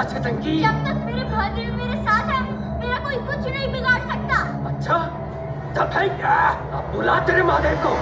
छटंकी। जब तक मेरे महादेव मेरे साथ है, मेरा कोई कुछ नहीं बिगाड़ सकता। अच्छा, तब है क्या? अब बुला तेरे महादेव को।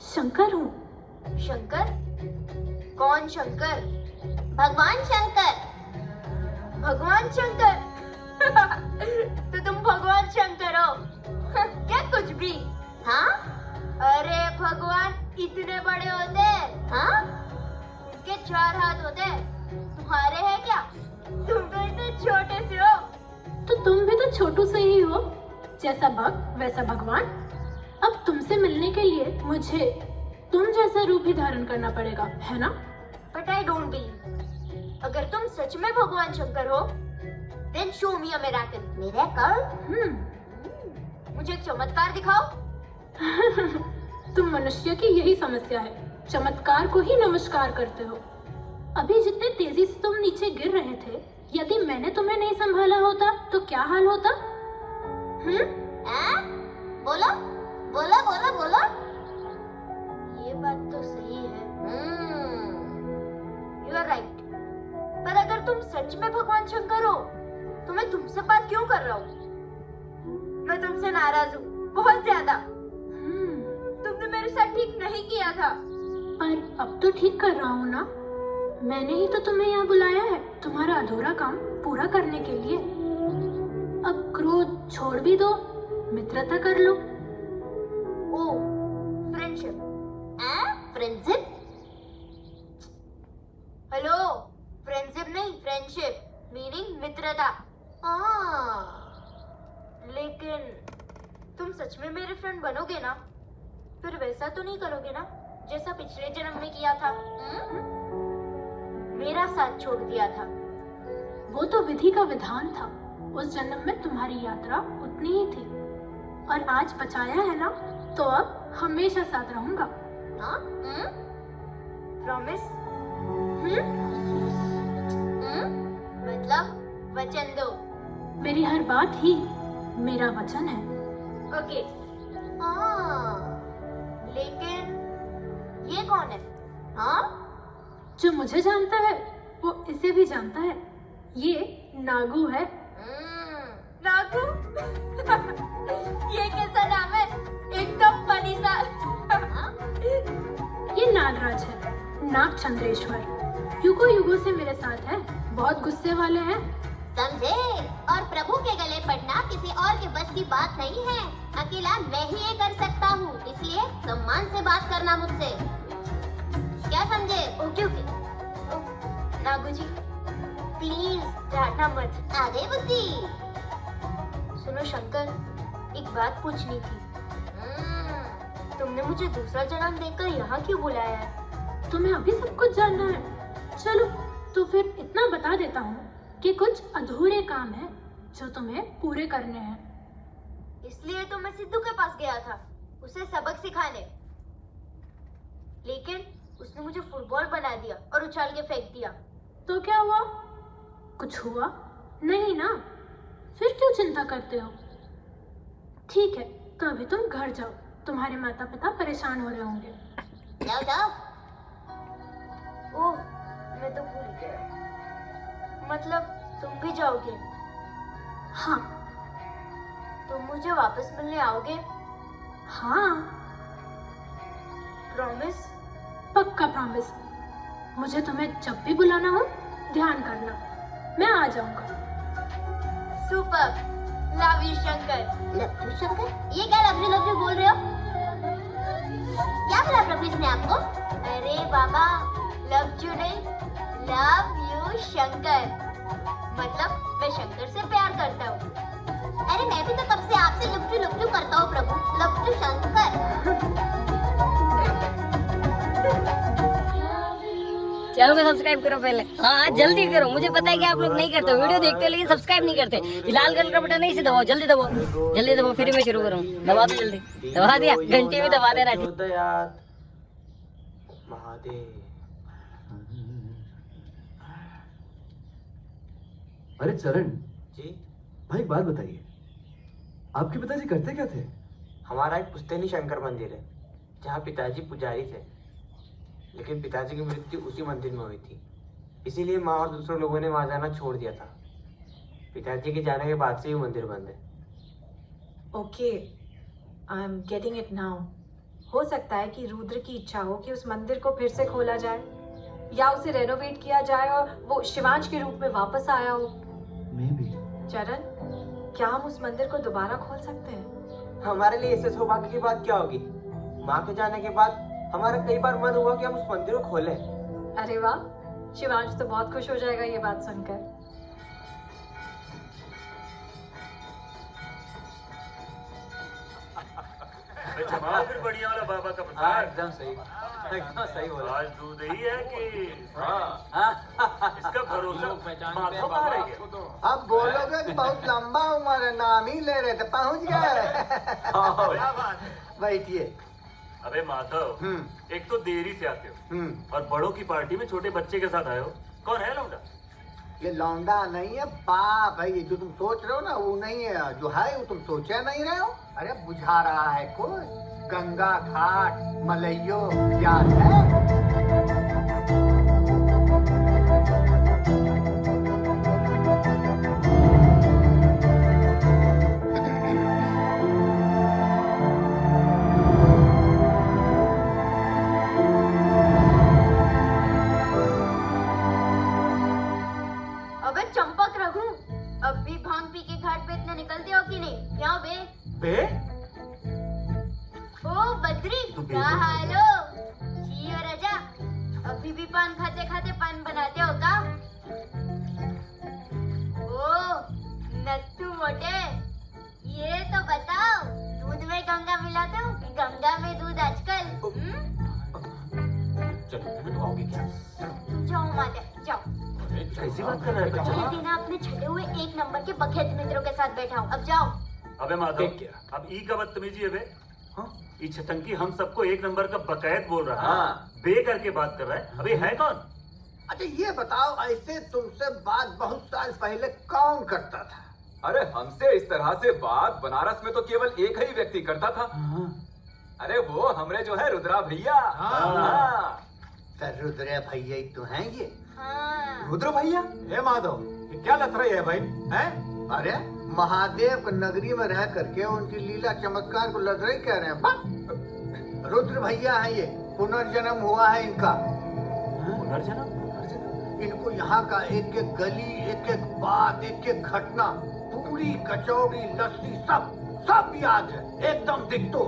शंकर हूँ। शंकर? कौन शंकर? भगवान शंकर। भगवान शंकर? तो तुम भगवान शंकर हो? क्या कुछ भी? हाँ? अरे भगवान इतने बड़े होते? हाँ? उनके 4 हाथ होते, तुम्हारे हैं क्या? तुम तो इतने छोटे से हो। तो तुम भी तो छोटू से ही हो, जैसा भक्त वैसा भगवान। अब तुमसे मिलने के लिए मुझे तुम जैसा रूप ही धारण करना पड़ेगा, है ना? But I don't believe. अगर तुम सच में भगवान शंकर हो, then show me a miracle. Miracle? मुझे एक चमत्कार दिखाओ। तुम मनुष्य की यही समस्या है, चमत्कार को ही नमस्कार करते हो। अभी जितने तेजी से तुम नीचे गिर रहे थे, यदि मैंने तुम्हें नहीं संभाला होता तो क्या हाल होता? बोलो बोलो बोलो बोलो। ये बात तो सही है। You are right. पर अगर तुम सच में भगवान शंकर हो, तो मैं तुमसे बात क्यों कर रहा हूँ? मैं तुमसे नाराज हूँ, बहुत ज्यादा। तुमने मेरे साथ ठीक नहीं किया था। पर अब तो ठीक कर रहा हूँ ना? मैंने ही तो तुम्हें यहाँ बुलाया है, तुम्हारा अधूरा काम पूरा करने के लिए। अब क्रोध छोड़ भी दो, मित्रता कर लो। ओ, फ्रेंडशिप। फ्रेंडशिप? हेलो, फ्रेंडशिप नहीं, फ्रेंडशिप मीनिंग मित्रता। लेकिन तुम सच में मेरे फ्रेंड बनोगे ना? फिर वैसा तो नहीं करोगे ना जैसा पिछले जन्म में किया था? मेरा साथ छोड़ दिया था। वो तो विधि का विधान था। उस जन्म में तुम्हारी यात्रा उतनी ही थी, और आज बचाया है ना, तो अब हमेशा साथ रहूंगा। प्रॉमिस? मतलब वचन दो। मेरी हर बात ही मेरा वचन है। ओके। लेकिन ये कौन है? जो मुझे जानता है वो इसे भी जानता है। ये नागू है। नागू? ये कैसा नाम है? एकदम फनी सा। ये नागराज है, नाग चंद्रेश्वर। युगों युगों से मेरे साथ है, बहुत गुस्से वाले हैं। समझे? और प्रभु के गले पड़ना किसी और के बस की बात नहीं है। अकेला मैं ही ये कर सकता हूँ, इसलिए सम्मान से बात करना मुझसे। क्या समझे? Okay okay. Nagu ji, please डांटना मत। आगे बुद्धि। सुनो शंकर, एक बात पूछनी थी। तुमने मुझे दूसरा जन्म देकर यहाँ क्यों बुलाया है? तुम्हें अभी सब कुछ जानना है? चलो तो फिर इतना बता देता हूँ कि कुछ अधूरे काम हैं जो तुम्हें पूरे करने हैं। इसलिए तो मैं सिद्धू के पास गया था, उसे सबक सिखाने। लेकिन उसने मुझे फुटबॉल बना दिया और उछाल के फेंक दिया। तो क्या हुआ? कुछ हुआ नहीं ना? फिर क्यों चिंता करते हो? ठीक है, तो अभी तुम घर जाओ, तुम्हारे माता पिता परेशान हो रहे होंगे। जाओ जाओ। ओह, मैं तो भूल गया। मतलब तुम भी जाओगे? हाँ। तुम मुझे वापस मिलने आओगे? हाँ, प्रॉमिस? पक्का प्रॉमिस। मुझे तुम्हें जब भी बुलाना हो ध्यान करना, मैं आ जाऊंगा। Super. Love you Shankar. Love you Shankar? ये क्या लव यू बोल रहे हो? क्या बोला प्रभु इसने आपको? अरे बाबा, लव यू नहीं, लव यू शंकर। मतलब मैं शंकर से प्यार करता हूँ। अरे मैं भी तो कब से आपसे लव यू करता हूँ प्रभु। Love you Shankar. चैनल को सब्सक्राइब करो पहले। हाँ जल्दी करो, मुझे पता है कि आप लोग नहीं करते, वीडियो देखते हो लेकिन सब्सक्राइब नहीं करते। लाल कलर का बटन नहीं से दबाओ, जल्दी दबाओ, जल्दी दबाओ, फिर मैं शुरू करूँ। दबा दो जल्दी, दबा दिया, घंटी भी दबा देना। महादेव। अरे चरण जी? भाई, एक बात बताइए, आपके पिताजी करते क्या थे? हमारा एक पुश्तैनी शंकर मंदिर है जहाँ पिताजी पुजारी थे, लेकिन पिताजी की मृत्यु उसी मंदिर में हुई थी, इसीलिए माँ और दूसरे लोगों ने वहाँ जाना छोड़ दिया था। पिताजी के जाने के बाद से ही मंदिर बंद है। Okay, I am getting it now. हो सकता है कि रुद्र की इच्छा हो कि उस मंदिर को फिर से खोला जाए, या उसे रेनोवेट किया जाए और वो शिवांश के रूप में वापस आया हो। Maybe. चरण, क्या हम उस मंदिर को दोबारा खोल सकते हैं? हमारे लिए इससे सौभाग्य की बात क्या होगी? माँ के जाने के बाद हमारा कई बार मन हुआ कि हम उस मंदिर को खोलें। अरे वाह, शिवांश तो बहुत खुश हो जाएगा ये बात सुनकर। जमाओ फिर बढ़िया वाला बाबा का प्रसाद। एकदम सही बोला। आज दूध ही है कि हाँ। इसका भरोसा माधव कहाँ रह गया? अब बोलोगे कि बहुत लंबा उम्र है, नाम ही ले रहे थे, पहुंच गए। क्या बात है? बैठिए। अबे माधव, एक तो देरी से आते हो और बड़ों की पार्टी में छोटे बच्चे के साथ आए हो। कौन है लौंडा? ये लौंडा नहीं है, बाप है। ये जो तुम सोच रहे हो ना वो नहीं है, जो है वो तुम सोचे नहीं रहे हो। अरे बुझा रहा है कुछ, गंगा घाट मलइयो याद है? अबे चंपक रघु, अब भी भांग पी के घाट पे इतने निकलते हो कि नहीं? क्या बे? बे ओ बद्री, क्या हाल हो? जी और राजा, अभी भी पान खाते खाते पान बनाते हो का? ओ नत्थु मोटे, ये तो बताओ, दूध में गंगा मिलाते हो कि गंगा में दूध आजकल? चलो बताओगे क्या? जाओ माता, जाओ। कैसी बात कर रहे हैं ये दिन आपने छठे हुए एक नंबर के बखेत मित्रों के साथ बैठा हूँ, अब जाओ। अबे माधव, अब ई का बदतमीजी है बे। ई छटंकी हम सबको एक नंबर का बकैत बोल रहा है, बे करके बात कर रहा है। अबे है कौन? अच्छा ये बताओ, ऐसे तुमसे बात बहुत साल पहले कौन करता था? अरे हमसे इस तरह से बात बनारस में तो केवल एक ही व्यक्ति करता था। अरे वो हमरे जो है रुद्रा भैया। रुद्रा भैया ही तो हैं ये। रुद्र भैया? हे माधव, ये क्या लग रही है भाई? हैं? अरे महादेव नगरी में रह करके उनकी लीला चमत्कार को लग रही कह रहे हैं। रुद्र भैया है ये, पुनर्जन्म हुआ है इनका। पुनर्जन्म? इनको यहाँ का एक एक गली, एक एक बात, एक एक घटना, पूरी कचौड़ी लस्सी सब याद है, एकदम दिक्तो।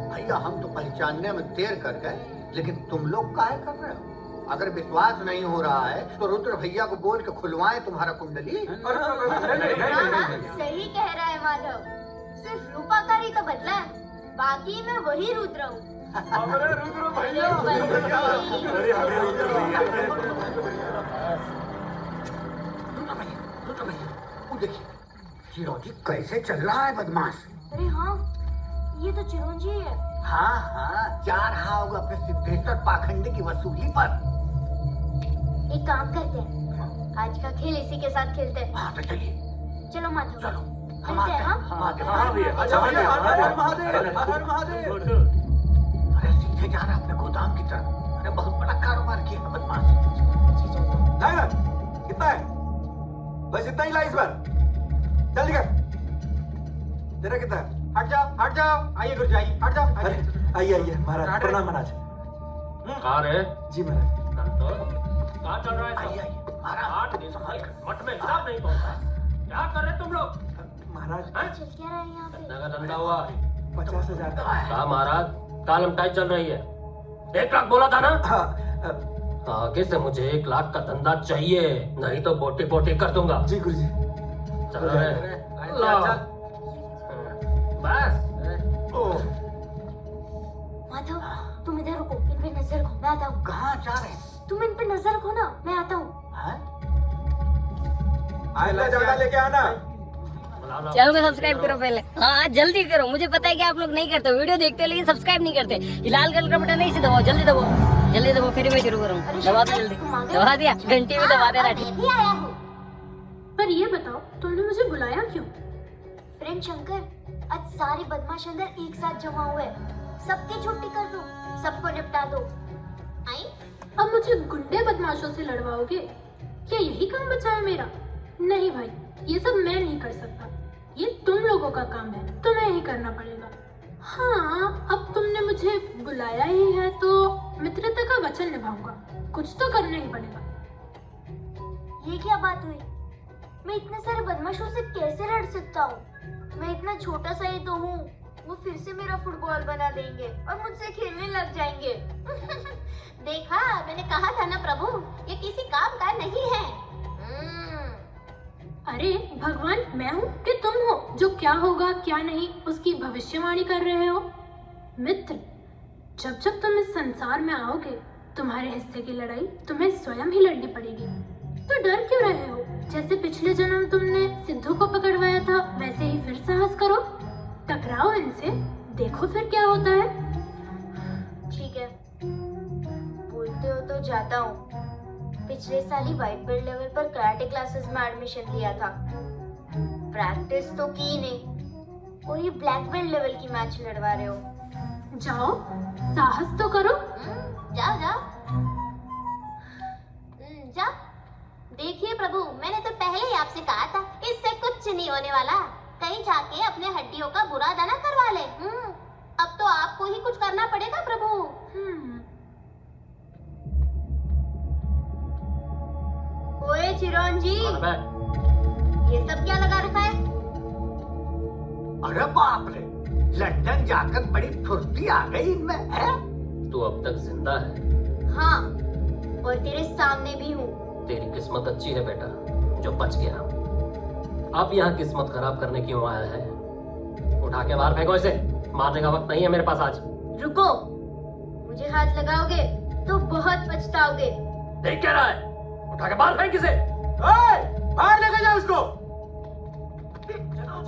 भैया हम तो पहचानने में देर कर गए, लेकिन तुम लोग काहे कर रहे हो? अगर विश्वास नहीं हो रहा है तो रुद्र भैया को बोल के खुलवाएं तुम्हारा कुंडली। सही कह रहा है माधव, सिर्फ रूपाकारी का बदला है, बाकी मैं वही रुद्र हूँ। अरे रुद्र भैया, वो देखिए चिरौंजी कैसे चल रहा है बदमाश। अरे हाँ, ये तो चिरंजी है। हाँ, जा रहा होगा अपने सिद्धेश्वर पाखंडी की वसूली पर। एक काम करते हैं, आज का खेल इसी के साथ खेलते हैं। हाँ तो चलिए। चलो माधव, चलो हम आते हैं। हाँ भैया। अच्छा भैया, हर हर महादेव, हर हर महादेव। अरे सीधे जा रहा अपने गोदाम की तरफ। अरे बहुत बड़ा कारोबार किया है बदमाश। ड्राइवर कितना है? बस इतना ही ला इस बार। जल्दी कर। तेरा कितना है? हट जाओ। आइए गुरु जी, आइए, हट जाओ। अरे आइए महाराज, प्रणाम महाराज। कहाँ रहे? जी महाराज। कहाँ चल रहा है? आइए महाराज। 8 दिन मठ में हिसाब नहीं पहुंचा। क्या कर रहे तुम लोग? महाराज चल क्या रहा है यहाँ पे? कितना का धंधा हुआ? 50,000। कहा महाराज, कालम टाइट चल रही है। 1 लाख बोला था ना? आगे से मुझे 1 लाख का धंधा चाहिए, नहीं तो बोटी बोटी कर दूंगा। जी गुरुजी। चल रहे बस। माधव, तुम इधर रुको, इन पे नजर रखो, मैं आता हूँ। कहाँ जा रहे हैं? तुम इन पे नजर रखो ना, मैं आता हूँ। आइंदा ज्यादा लेके आना। चैनल को सब्सक्राइब करो पहले। हाँ जल्दी करो, मुझे पता है कि आप लोग नहीं करते, वीडियो देखते हो लेकिन सब्सक्राइब नहीं करते। ये लाल कलर का बटन नहीं से दबाओ, जल्दी दबाओ, फिर मैं शुरू करूँ। दबा दो जल्दी, दबा दिया, घंटी भी दबा देना। भी आया हूँ। पर ये बताओ, तुमने मुझे बुलाया क्यों? फ्रेंड शंकर, आज सारे बदमाश अंदर एक साथ जमा हुए, सबकी छुट्टी कर दो, सबको निपटा दो। आई? अब मुझे गुंडे बदमाशों से लड़वाओगे? क्या यही काम बचा है मेरा? नहीं भाई, ये सब मैं नहीं कर सकता, ये तुम लोगों का काम है, तुम्हें ही करना पड़ेगा। हाँ, अब तुमने मुझे बुलाया ही है तो मित्रता का वचन निभाऊंगा, कुछ तो करना ही पड़ेगा। ये क्या बात हुई? मैं इतने सारे बदमाशों से कैसे लड़ सकता हूँ? मैं इतना छोटा सा ही तो हूँ, वो फिर से मेरा फुटबॉल बना देंगे और मुझसे खेलने लग जाएंगे। देखा, मैंने कहा था ना प्रभु, ये किसी काम का नहीं है। अरे भगवान, मैं हूँ कि तुम हो जो क्या होगा क्या नहीं उसकी भविष्यवाणी कर रहे हो? मित्र, जब जब तुम इस संसार में आओगे, तुम्हारे हिस्से की लड़ाई तुम्हें स्वयं ही लड़नी पड़ेगी। तो डर क्यों रहे हो? जैसे पिछले जन्म तुमने सिद्धू को पकड़वाया था, वैसे ही फिर साहस करो, टकराओ इनसे, देखो फिर क्या होता है। ठीक है, बोलते हो तो जाता हूँ। पिछले साल ही व्हाइट बेल्ट लेवल पर कराटे क्लासेस में एडमिशन लिया था, प्रैक्टिस तो की नहीं, और ये ब्लैक बेल्ट लेवल की मैच लड़वा रहे हो। जाओ, साहस तो करो। जाओ जाओ जाओ। देखिए प्रभु, मैंने तो पहले ही आपसे कहा था, इससे कुछ नहीं होने वाला। कहीं जाके अपने हड्डियों का बुरा दाना करवा ले। अब तो आपको ही कुछ करना पड़ेगा प्रभु। ओए चिरंजी, ये सब क्या लगा रखा है? अरे बाप रे, लंदन जाकर बड़ी फुर्ती आ गई इनमें है। तू अब तक जिंदा है। हाँ, और तेरे सामने भी हूँ। तेरी किस्मत अच्छी है बेटा, जो बच गया। अब यहाँ किस्मत खराब करने क्यों आया है? उठा के बाहर फेंको इसे, मारने का वक्त नहीं है मेरे पास आज। रुको, मुझे हाथ लगाओगे तो बहुत पछताओगे। देख क्या रहा है? उठा के बाहर फेंक इसे। बाहर लेके जाओ उसको।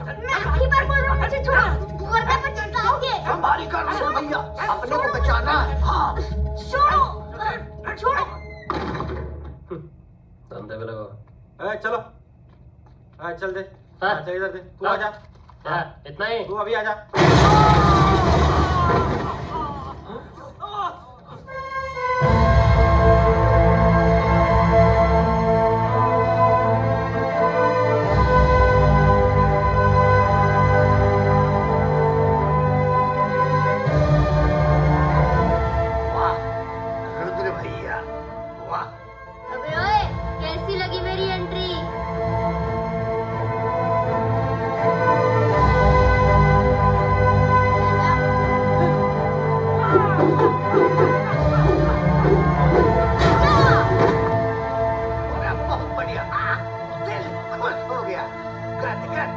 मैं कई बार बोल रहा हूँ मुझे छोड़ो, वरना पछताओगे। संभाल कर रुद्र भैया, अपने को बचाना है। हाँ, छोड़ो, छोड़ो। धंधे पे लगो। चलो, चल दे। चल इधर दे, तू आजा। इतना ही? तू अभी आजा। रुद्र भैया, वाह। अबे ओए, कैसी लगी मेरी एंट्री? बहुत बढ़िया, दिल खुश हो गया। गदगद।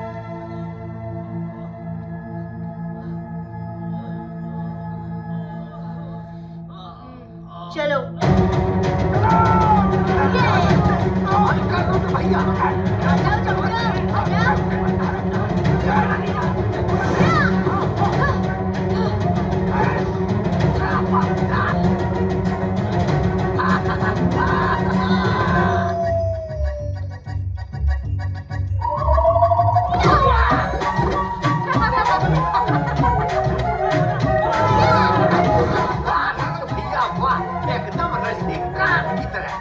चलो। संभाल कर रुद्र भैया। आ जाओ चमका, आ जाओ। भैया वाह, एकदम रजनीकांत की तरह।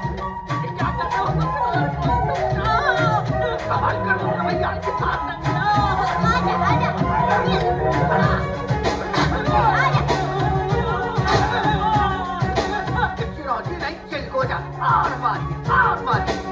संभाल कर रुद्र भैया। चिरौंजी नहीं, चिलको जा। और मारिए, और मारिए।